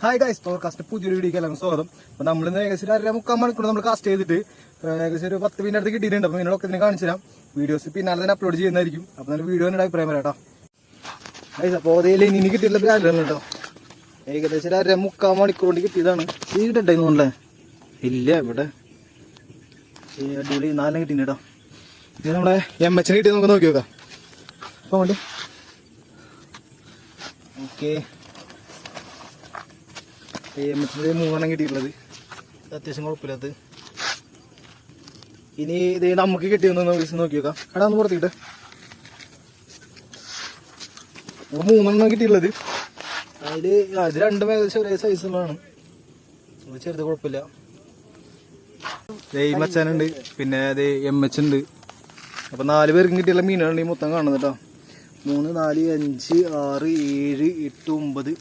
Hi guys, പവർകാസ്റ്റ് പുതിയൊരു വീഡിയോക്ക് എല്ലാവർക്കും സ്വാഗതം. അപ്പോൾ നമ്മൾ ഏകദേശം 1.5 മണിക്കൂർ നമ്മൾ കാസ്റ്റ് ചെയ്തിട്ട് ഏകദേശം ഒരു 10 മിനിറ്റ് അടുത്ത് കിട്ടിയിട്ടുണ്ട്. അപ്പോൾ നിങ്ങളൊക്കെ ഇതിനെ കാണിച്ചു തരാം. വീഡിയോസ് പിന്നാലെ തന്നെ അപ്ലോഡ് ചെയ്യുന്നതായിരിക്കും. അപ്പോൾ നല്ല വീഡിയോ തന്നെ അഭിപ്രായം വരാം കേട്ടോ ഗൈസ്. അപ്പോൾ അതേ ഇനി കിട്ടിയിട്ടുള്ള ബ്രാൻഡാണ് കേട്ടോ. ഏകദേശം 1.5 മണിക്കൂർ കൊണ്ട് കിട്ടിയതാണ്. ഈ കിട്ടണ്ടായിരുന്നു അല്ലേ? ഇല്ല, ഇവിടെ അടിപൊളി 4 കിട്ടിയിട്ടുണ്ട് കേട്ടോ. ഇത് നമ്മുടെ MH കിട്ടിയത് നമുക്ക് നോക്കി നോക്കാം. അപ്പോൾ വേണ്ടി ഓക്കെ, MH 3 കിട്ടിയിട്ടുള്ളത് അത്യാവശ്യം കുഴപ്പമില്ലാത്ത. ഇനി ഇത് നമുക്ക് കിട്ടിയെന്ന് നോക്കി നോക്കാം. അവിടെ ഒന്ന് പുറത്തിട്ട് 3 കിട്ടിയിട്ടുള്ളത്. അതിൽ അത് രണ്ടും ഏകദേശം ഒരേ സൈസുള്ളതാണ്. ചെറുത് കുഴപ്പമില്ല. മച്ചാനുണ്ട്, പിന്നെ അത് MH ഉണ്ട്. അപ്പം 4 പേർക്കും കിട്ടിയുള്ള മീനാണ് ഈ മൊത്തം കാണുന്നത് കേട്ടോ. 3, 4, 5, 6, 7, 8, 9,